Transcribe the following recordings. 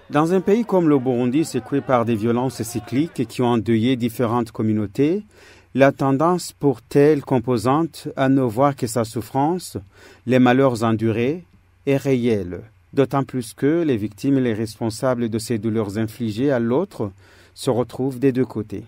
Dans un pays comme le Burundi, secoué par des violences cycliques qui ont endeuillé différentes communautés, la tendance pour telle composante à ne voir que sa souffrance, les malheurs endurés, est réelle, d'autant plus que les victimes et les responsables de ces douleurs infligées à l'autre se retrouvent des deux côtés.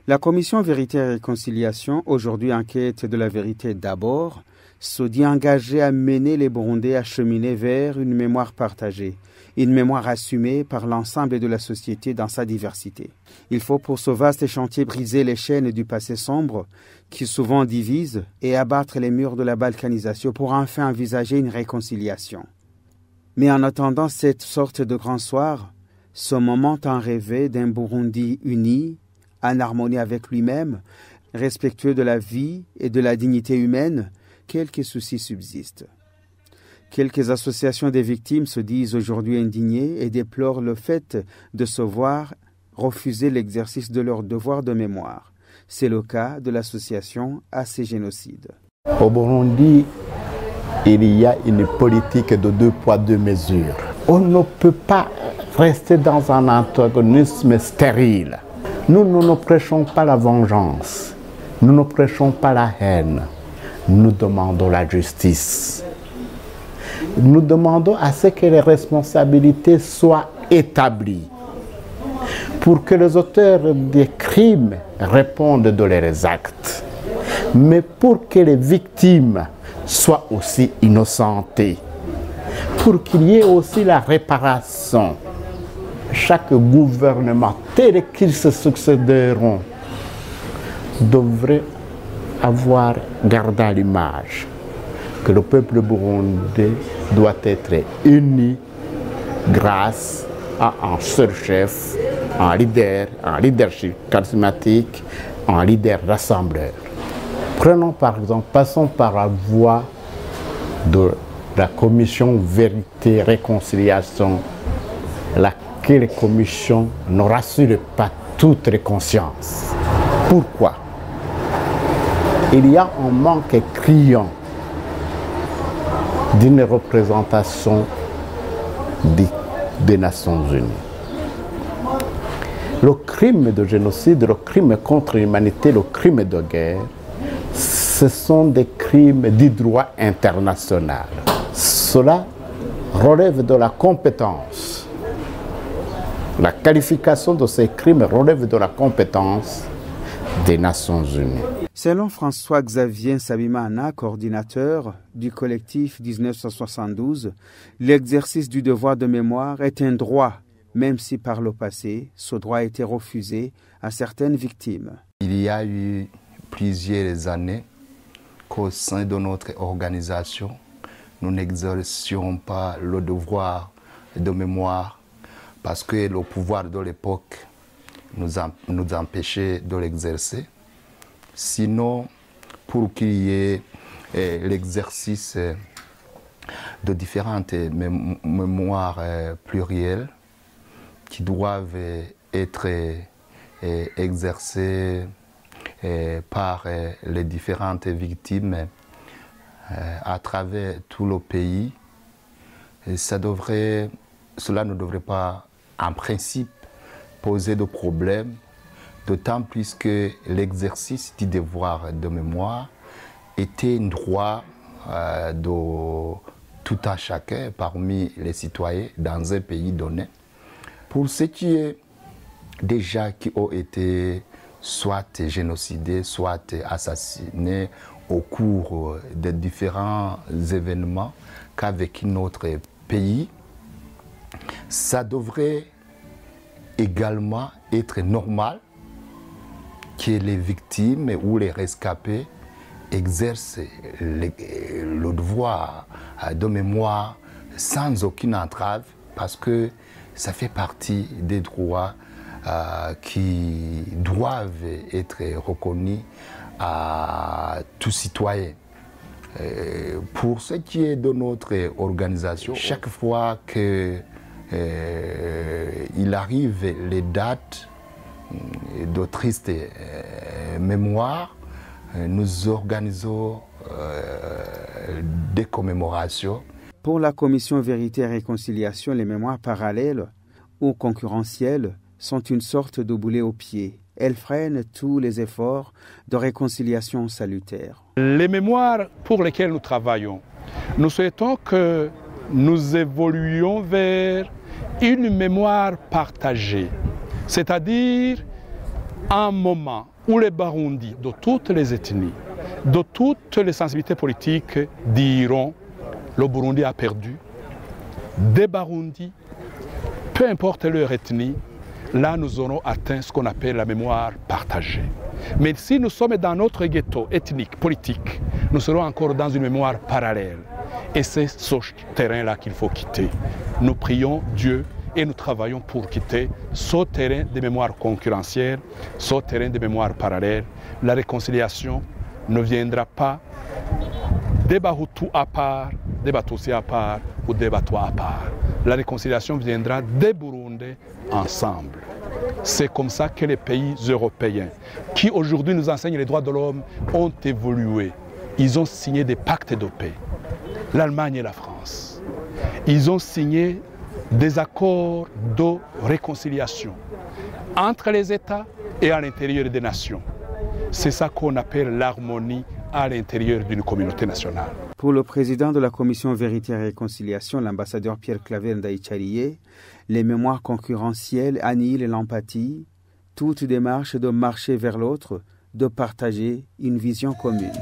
La Commission Vérité et Réconciliation, aujourd'hui en quête de la vérité d'abord, se dit engagée à mener les Burundais à cheminer vers une mémoire partagée, une mémoire assumée par l'ensemble de la société dans sa diversité. Il faut pour ce vaste chantier briser les chaînes du passé sombre qui souvent divisent et abattre les murs de la balkanisation pour enfin envisager une réconciliation. Mais en attendant cette sorte de grand soir, ce moment tant rêvé d'un Burundi uni, en harmonie avec lui-même, respectueux de la vie et de la dignité humaine, quelques soucis subsistent. Quelques associations des victimes se disent aujourd'hui indignées et déplorent le fait de se voir refuser l'exercice de leur devoir de mémoire. C'est le cas de l'association AC Génocide. Au Burundi, il y a une politique de 2 poids 2 mesures. On ne peut pas rester dans un antagonisme stérile. Nous ne prêchons pas la vengeance, nous ne prêchons pas la haine, nous demandons la justice. Nous demandons à ce que les responsabilités soient établies pour que les auteurs des crimes répondent de leurs actes, mais pour que les victimes soient aussi innocentées, pour qu'il y ait aussi la réparation. Chaque gouvernement, tel qu'ils se succéderont, devrait avoir gardé à l'image que le peuple burundais doit être uni grâce à un seul chef, un leadership charismatique, un leader rassembleur. Prenons par exemple, passons par la voie de la commission Vérité et Réconciliation, laquelle commission ne rassure pas toutes les consciences. Pourquoi? Il y a un manque criant d'une représentation des Nations Unies. Le crime de génocide, le crime contre l'humanité, le crime de guerre, ce sont des crimes du droit international. Cela relève de la compétence. La qualification de ces crimes relève de la compétence des Nations Unies. Selon François-Xavier Sabimana, coordinateur du collectif 1972, l'exercice du devoir de mémoire est un droit, même si par le passé, ce droit a été refusé à certaines victimes. Il y a eu plusieurs années qu'au sein de notre organisation, nous n'exercions pas le devoir de mémoire parce que le pouvoir de l'époque nous empêchait de l'exercer. Sinon, pour qu'il y ait l'exercice de différentes mémoires plurielles qui doivent être exercées par les différentes victimes à travers tout le pays, cela ne devrait pas, en principe, poser de problème, d'autant plus que l'exercice du devoir de mémoire était un droit de tout un chacun parmi les citoyens dans un pays donné. Pour ceux qui ont été soit génocidés, soit assassinés au cours des différents événements qu'a vécu notre pays, ça devrait également être normal que les victimes ou les rescapés exercent le devoir de mémoire sans aucune entrave, parce que ça fait partie des droits qui doivent être reconnus à tout citoyen. Pour ce qui est de notre organisation, chaque fois qu'il arrive les dates de triste mémoire, nous organisons des commémorations. Pour la Commission Vérité et Réconciliation, les mémoires parallèles ou concurrentielles sont une sorte de boulet au pied. Elles freinent tous les efforts de réconciliation salutaire. Les mémoires pour lesquelles nous travaillons, nous souhaitons que nous évoluions vers une mémoire partagée, c'est-à-dire un moment où les Barundis de toutes les ethnies, de toutes les sensibilités politiques diront le Burundi a perdu, des Barundis, peu importe leur ethnie, là nous aurons atteint ce qu'on appelle la mémoire partagée. Mais si nous sommes dans notre ghetto ethnique, politique, nous serons encore dans une mémoire parallèle. Et c'est ce terrain-là qu'il faut quitter. Nous prions Dieu et nous travaillons pour quitter ce terrain de mémoire concurrentielle, ce terrain de mémoire parallèle. La réconciliation ne viendra pas des Bahutus à part, des Batutsis à part ou des Batwa à part. La réconciliation viendra des Burundais ensemble. C'est comme ça que les pays européens, qui aujourd'hui nous enseignent les droits de l'homme, ont évolué. Ils ont signé des pactes de paix, l'Allemagne et la France. Ils ont signé des accords de réconciliation entre les États et à l'intérieur des nations. C'est ça qu'on appelle l'harmonie à l'intérieur d'une communauté nationale. Pour le président de la Commission Vérité et Réconciliation, l'ambassadeur Pierre-Claver Ndayicariye, les mémoires concurrentielles annihilent l'empathie, toute démarche de marcher vers l'autre, de partager une vision commune.